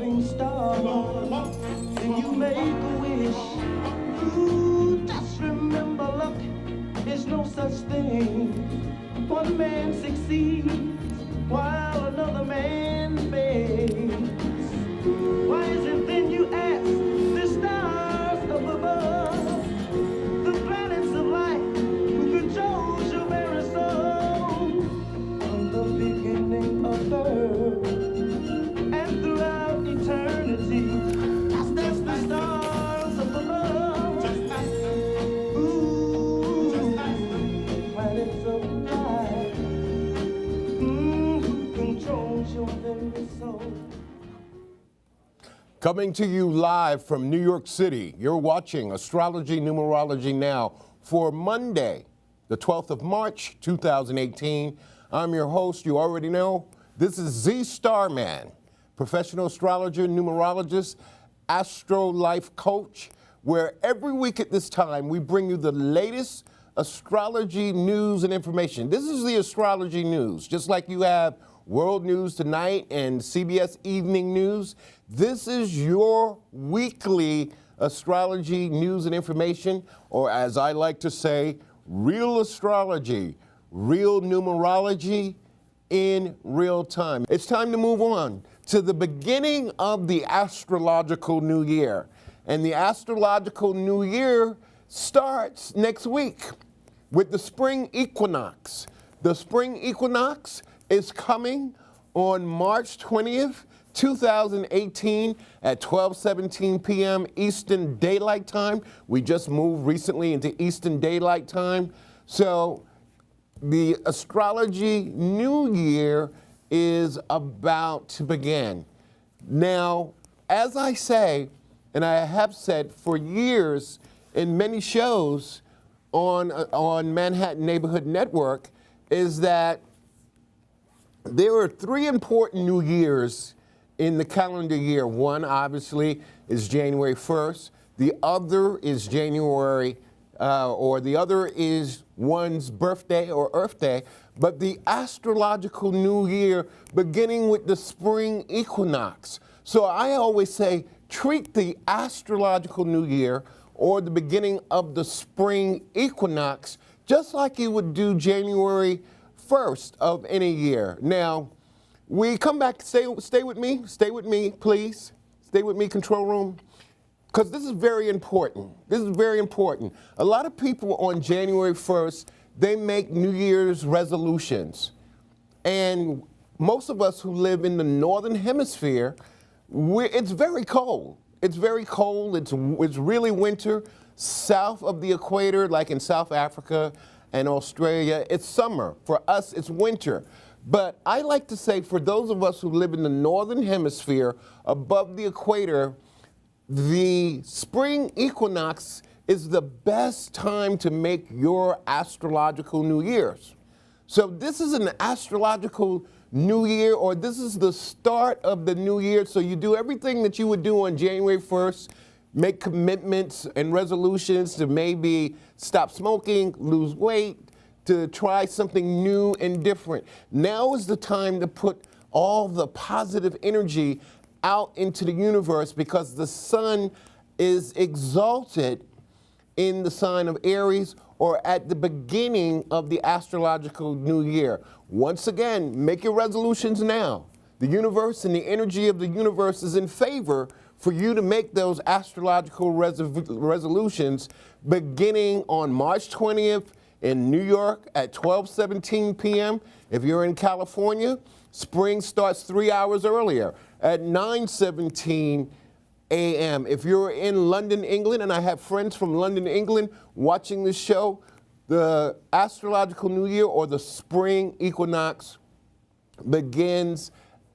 shooting star, and you make a wish. Ooh, just remember, luck is no such thing. One man succeeds while another man fails. Why is it then, you ask, the stars up above, the planets of light, who controls your very soul, from the beginning of birth and throughout eternity? That's the stars up above. Ooh, planets of light, who controls your very soul. Coming to you live from New York City, you're watching Astrology Numerology Now for Monday, the 12th of March, 2018. I'm your host, you already know. This is Z Starman, professional astrologer, numerologist, astro life coach, where every week at this time we bring you the latest astrology news and information. This is the astrology news, just like you have World News Tonight and CBS Evening News. This is your weekly astrology news and information, or as I like to say, real astrology, real numerology in real time. It's time to move on to the beginning of the astrological new year. And the astrological new year starts next week with the spring equinox. The spring equinox is coming on March 20th, 2018 at 12:17 p.m. Eastern Daylight Time. We just moved recently into Eastern Daylight Time. So the astrology new year is about to begin. Now, as I say, and I have said for years in many shows on Manhattan Neighborhood Network, is that there are three important new years in the calendar year. One, obviously, is January 1st. The other is the other is one's birthday or Earth Day. But the astrological new year beginning with the spring equinox. So I always say, treat the astrological new year or the beginning of the spring equinox just like you would do January 1st of any year. Now, we come back, stay with me, please. Stay with me, control room, because this is very important. This is very important. A lot of people on January 1st, they make New Year's resolutions. And most of us who live in the Northern Hemisphere, it's very cold. It's very cold, it's really winter. South of the equator, like in South Africa and Australia, it's summer. For us, it's winter. But I like to say, for those of us who live in the Northern Hemisphere, above the equator, the spring equinox is the best time to make your astrological New Year's. So this is an astrological New Year, or this is the start of the New Year. So you do everything that you would do on January 1st, make commitments and resolutions to maybe stop smoking, lose weight, to try something new and different. Now is the time to put all the positive energy out into the universe, because the sun is exalted in the sign of Aries, or at the beginning of the astrological new year. Once again, make your resolutions now. The universe and the energy of the universe is in favor for you to make those astrological resolutions beginning on March 20th in New York at 12:17 p.m. If you're in California, spring starts 3 hours earlier at 9:17 a.m. If you're in London, England, and I have friends from London, England watching this show, the astrological new year or the spring equinox begins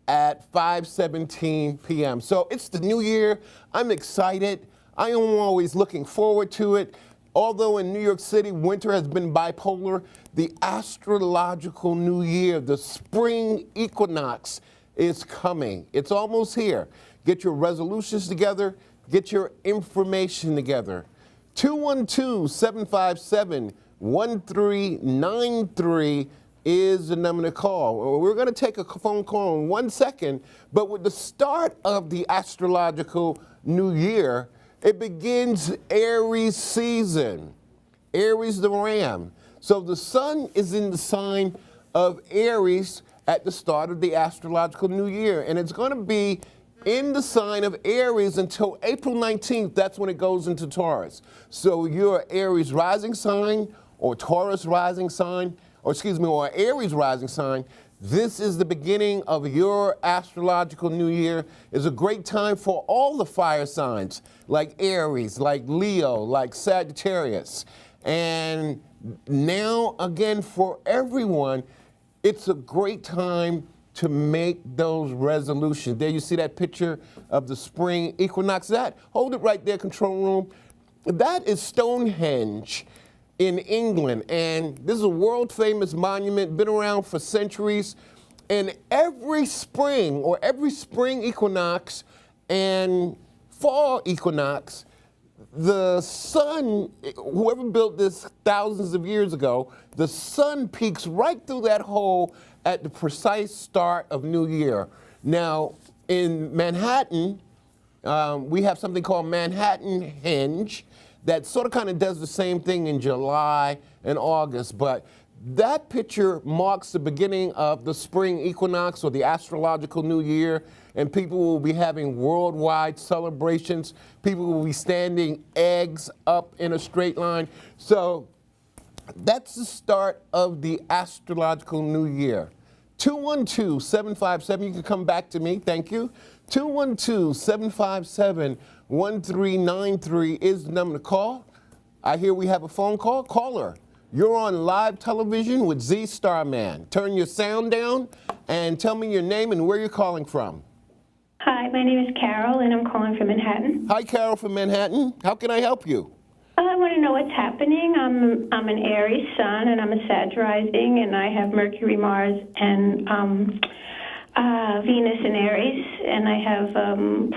at 5:17 p.m. So it's the new year. I'm excited. I am always looking forward to it. Although in New York City, winter has been bipolar, the astrological new year, the spring equinox, is coming. It's almost here. Get your resolutions together. Get your information together. 212-757-1393 is the number to call. Well, we're going to take a phone call in 1 second, but with the start of the astrological new year, it begins Aries season. Aries the Ram. So the sun is in the sign of Aries at the start of the astrological new year, and it's going to be in the sign of Aries until April 19th. That's when it goes into Taurus. So your Aries rising sign or Taurus rising sign, or Aries rising sign, this is the beginning of your astrological new year. It's a great time for all the fire signs, like Aries, like Leo, like Sagittarius. And now, again, for everyone, it's a great time to make those resolutions. There you see that picture of the spring equinox. Hold it right there, control room. That is Stonehenge in England, and this is a world famous monument, been around for centuries. And every spring equinox and fall equinox, the sun, whoever built this thousands of years ago, the sun peeks right through that hole at the precise start of New Year. Now, in Manhattan, we have something called Manhattan Henge that sort of kind of does the same thing in July and August, but that picture marks the beginning of the spring equinox or the astrological new year, and people will be having worldwide celebrations. People will be standing eggs up in a straight line. So that's the start of the astrological new year. 212-757, you can come back to me, thank you. 212-757-1393 is the number to call. I hear we have a phone call. Caller, you're on live television with Z Starman. Turn your sound down and tell me your name and where you're calling from. Hi, my name is Carol, and I'm calling from Manhattan. Hi, Carol from Manhattan. How can I help you? I want to know what's happening. I'm an Aries sun, and I'm a Sag rising, and I have Mercury, Mars, and Venus in Aries, and I have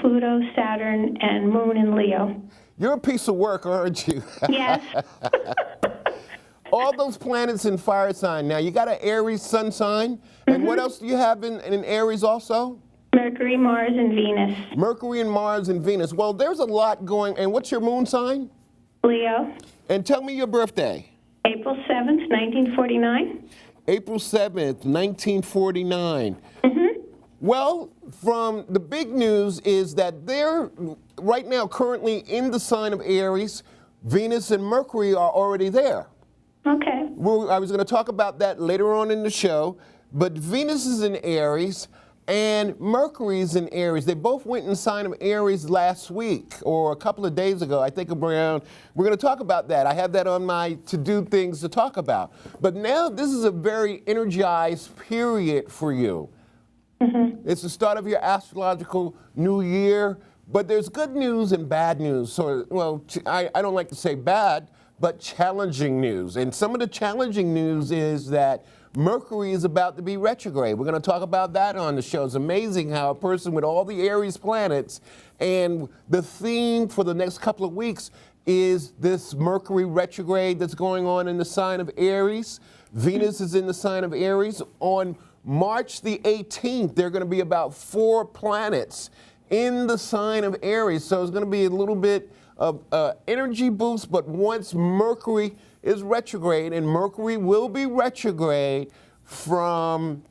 Pluto, Saturn, and Moon in Leo. You're a piece of work, aren't you? Yes. All those planets in fire sign. Now, you got an Aries sun sign, and what else do you have in Aries also? Mercury, Mars, and Venus. Mercury and Mars and Venus. Well, there's a lot going. And what's your moon sign? Leo. And tell me your birthday. April 7th, 1949. April 7th, 1949. Well, from the big news is that they're right now currently in the sign of Aries. Venus and Mercury are already there. Okay. I was going to talk about that later on in the show, but Venus is in Aries and Mercury is in Aries. They both went in the sign of Aries last week or a couple of days ago. I think around, we're going to talk about that. I have that on my to-do things to talk about. But now this is a very energized period for you. It's the start of your astrological new year, but there's good news and bad news. So, well, I don't like to say bad, but challenging news. And some of the challenging news is that Mercury is about to be retrograde. We're going to talk about that on the show. It's amazing how a person with all the Aries planets, and the theme for the next couple of weeks is this Mercury retrograde that's going on in the sign of Aries. Venus is in the sign of Aries. On March the 18th, there are going to be about 4 planets in the sign of Aries. So it's going to be a little bit of energy boost, but once Mercury is retrograde, and Mercury will be retrograde from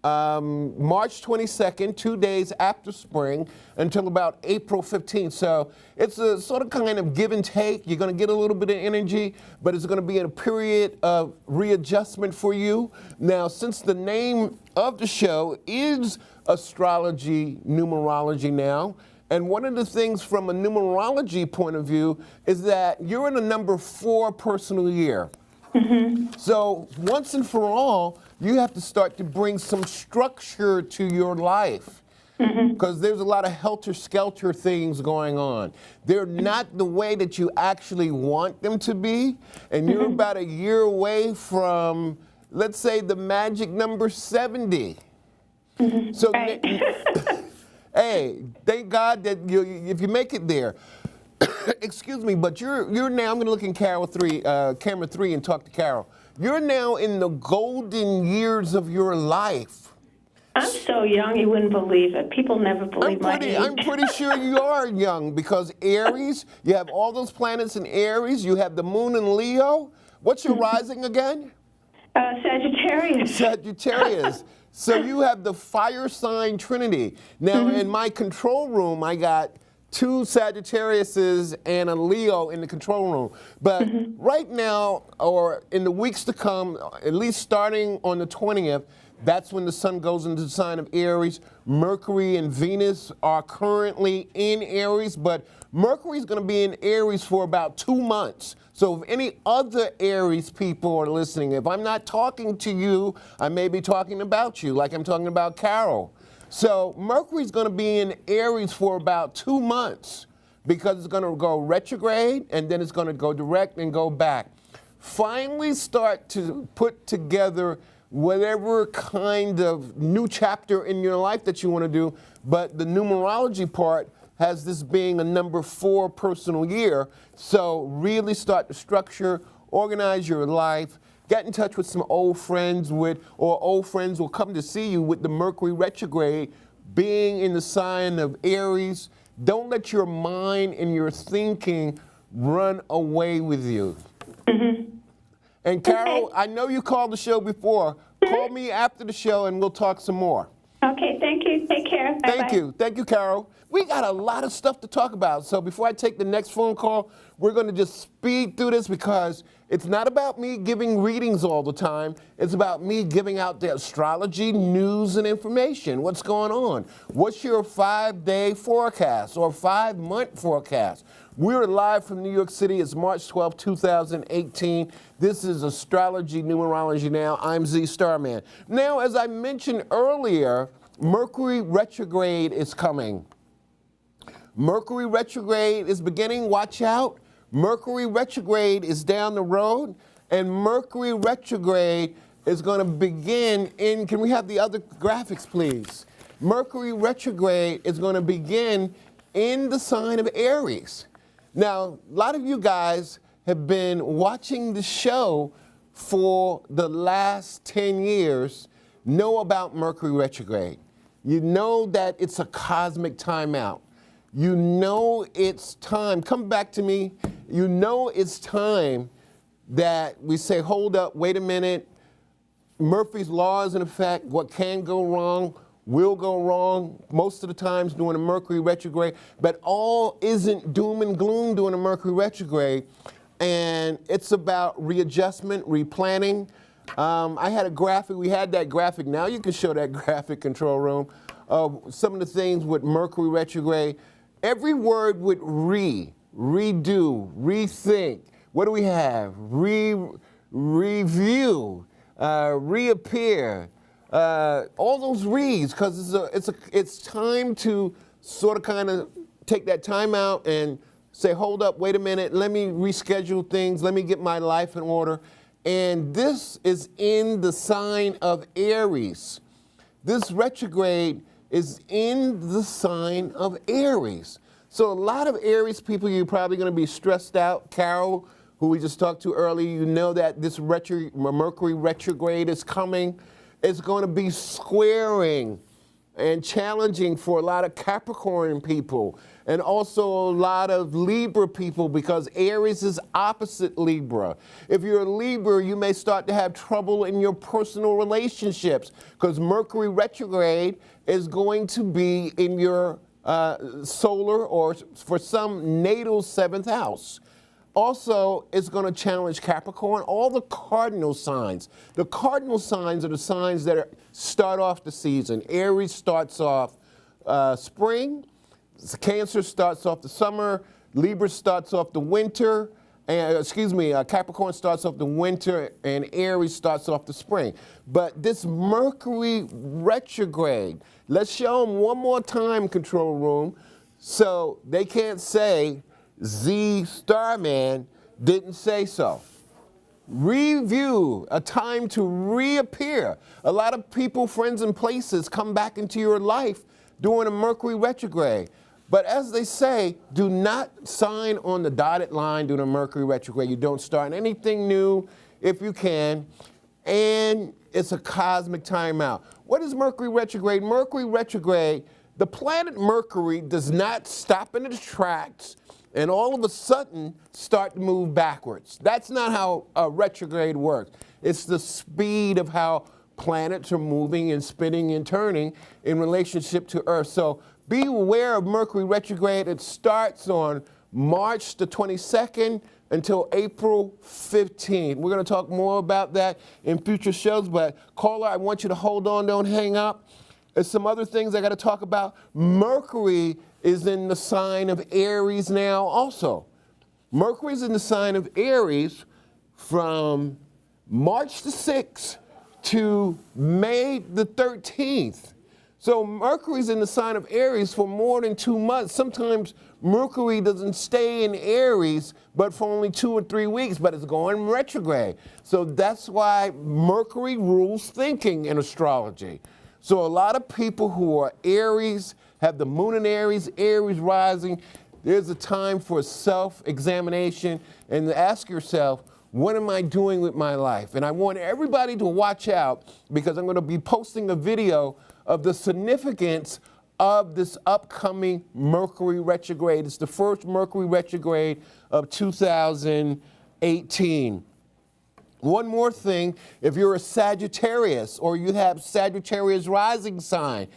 March 22nd, 2 days after spring, until about April 15th. So it's a sort of kind of give and take. You're going to get a little bit of energy, but it's going to be in a period of readjustment for you. Now, since the name of the show is Astrology Numerology now, and one of the things from a numerology point of view is that you're in a number 4 personal year. So once and for all, you have to start to bring some structure to your life, because there's a lot of helter-skelter things going on. They're not the way that you actually want them to be, and you're about a year away let's say, the magic number 70. So, hey, thank God that if you make it there. Excuse me, but you're now, I'm going to look in camera 3 and talk to Carol. You're now in the golden years of your life. I'm so young, you wouldn't believe it. People never believe my age. I'm pretty sure you are young because Aries, you have all those planets in Aries, you have the moon in Leo. What's your rising again? Sagittarius. Sagittarius. So you have the fire sign trinity. Now, in my control room, I got 2 Sagittariuses and a Leo in the control room. But right now, or in the weeks to come, at least starting on the 20th, that's when the sun goes into the sign of Aries. Mercury and Venus are currently in Aries, but Mercury's going to be in Aries for about 2 months. So if any other Aries people are listening, if I'm not talking to you, I may be talking about you, like I'm talking about Carol. So Mercury's going to be in Aries for about 2 months because it's going to go retrograde and then it's going to go direct and go back. Finally start to put together whatever kind of new chapter in your life that you want to do, but the numerology part has this being a number 4 personal year. So really start to structure, organize your life, get in touch with some old friends or old friends will come to see you with the Mercury retrograde being in the sign of Aries. Don't let your mind and your thinking run away with you. And Carol, Okay. I know you called the show before. Call me after the show and we'll talk some more. Okay, thank you. Take care. Bye-bye. Thank you. Thank you, Carol. We got a lot of stuff to talk about. So before I take the next phone call, we're going to just speed through this because it's not about me giving readings all the time. It's about me giving out the astrology news and information. What's going on? What's your 5-day forecast or 5-month forecast? We're live from New York City. It's March 12, 2018. This is Astrology Numerology Now. I'm Z Starman. Now, as I mentioned earlier, Mercury retrograde is coming. Mercury retrograde is beginning. Watch out. Mercury retrograde is down the road, and Mercury retrograde is going to begin in, can we have the other graphics, please? Mercury retrograde is going to begin in the sign of Aries. Now, a lot of you guys have been watching the show for the last 10 years, know about Mercury retrograde. You know that it's a cosmic timeout. You know it's time. Come back to me. You know it's time that we say, hold up, wait a minute. Murphy's Law is in effect. What can go wrong will go wrong most of the times during a Mercury retrograde, but all isn't doom and gloom during a Mercury retrograde. And it's about readjustment, replanning. I had a graphic, we had that graphic. Now you can show that graphic, control room, of some of the things with Mercury retrograde. Every word with redo, rethink. What do we have? Review, reappear. All those reads, because it's time to sort of kind of take that time out and say, hold up, wait a minute, let me reschedule things, let me get my life in order. And this is in the sign of Aries. This retrograde is in the sign of Aries. So a lot of Aries people, you're probably going to be stressed out. Carol, who we just talked to earlier, you know that this Mercury retrograde is coming. It's going to be squaring and challenging for a lot of Capricorn people and also a lot of Libra people because Aries is opposite Libra. If you're a Libra, you may start to have trouble in your personal relationships because Mercury retrograde is going to be in your solar or for some natal 7th house. Also, it's going to challenge Capricorn, all the cardinal signs. The cardinal signs are the signs that start off the season. Aries starts off spring, Cancer starts off the summer, Libra starts off the winter, and Capricorn starts off the winter, and Aries starts off the spring. But this Mercury retrograde, let's show them one more time, control room, so they can't say Z Starman didn't say so. Review, a time to reappear. A lot of people, friends, and places come back into your life during a Mercury retrograde. But as they say, do not sign on the dotted line during a Mercury retrograde. You don't start anything new. if you can. And it's a cosmic timeout. What is Mercury retrograde? Mercury retrograde, the planet Mercury does not stop in its tracks and all of a sudden start to move backwards. That's not how a retrograde works. It's the speed of how planets are moving and spinning and turning in relationship to Earth. So be aware of Mercury retrograde. It starts on March the 22nd until April 15th. We're going to talk more about that in future shows, but caller, I want you to hold on, don't hang up. There's some other things I got to talk about. Mercury is in the sign of Aries now also. Mercury is in the sign of Aries from March the 6th to May the 13th. So Mercury's in the sign of Aries for more than 2 months. Sometimes Mercury doesn't stay in Aries, but for only 2 or 3 weeks, but it's going retrograde. So that's why Mercury rules thinking in astrology. So a lot of people who are Aries, have the moon in Aries, Aries rising, there's a time for self-examination and to ask yourself, what am I doing with my life? And I want everybody to watch out because I'm going to be posting a video of the significance of this upcoming Mercury retrograde. It's the first Mercury retrograde of 2018. One more thing, if you're a Sagittarius or you have Sagittarius rising sign,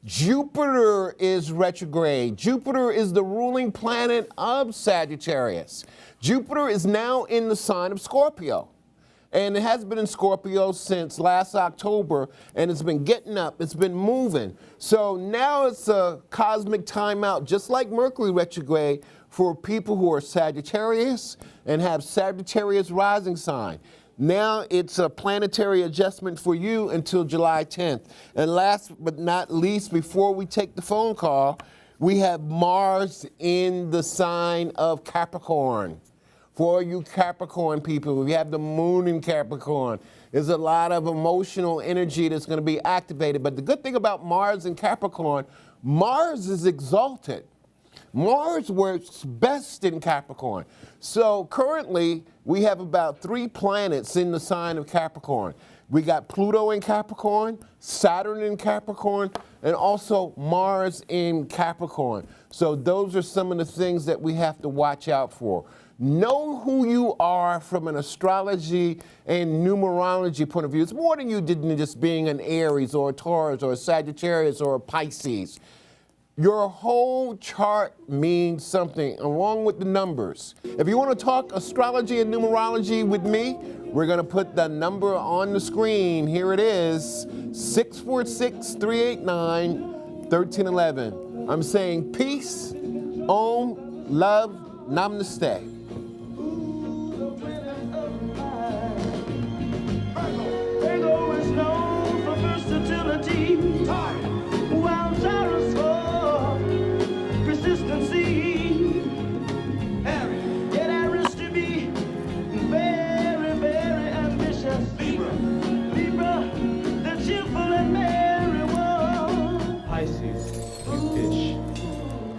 Jupiter is retrograde. Jupiter is the ruling planet of Sagittarius. Jupiter is now in the sign of Scorpio. And it has been in Scorpio since last October, and it's been getting up, it's been moving. So now it's a cosmic timeout, just like Mercury retrograde, for people who are Sagittarius and have Sagittarius rising sign. Now it's a planetary adjustment for you until July 10th. And last but not least, before we take the phone call, we have Mars in the sign of Capricorn. For you Capricorn people, we have the moon in Capricorn. There's a lot of emotional energy that's going to be activated. But the good thing about Mars in Capricorn, Mars is exalted. Mars works best in Capricorn. So currently, we have about 3 planets in the sign of Capricorn. We got Pluto in Capricorn, Saturn in Capricorn, and also Mars in Capricorn. So those are some of the things that we have to watch out for. Know who you are from an astrology and numerology point of view. It's more than you did than just being an Aries or a Taurus or a Sagittarius or a Pisces. Your whole chart means something along with the numbers. If you want to talk astrology and numerology with me, we're going to put the number on the screen. Here it is, 646-389-1311. I'm saying peace, om, love, namaste. Virgo is known for versatility, while Taurus for persistency. Get Aries to be very, very ambitious. Libra, the cheerful and merry one. Pisces, you fish.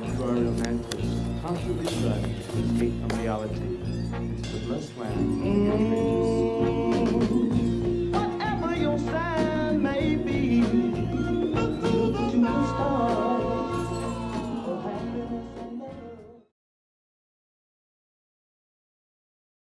You are a romantic, constantly striving to escape from reality.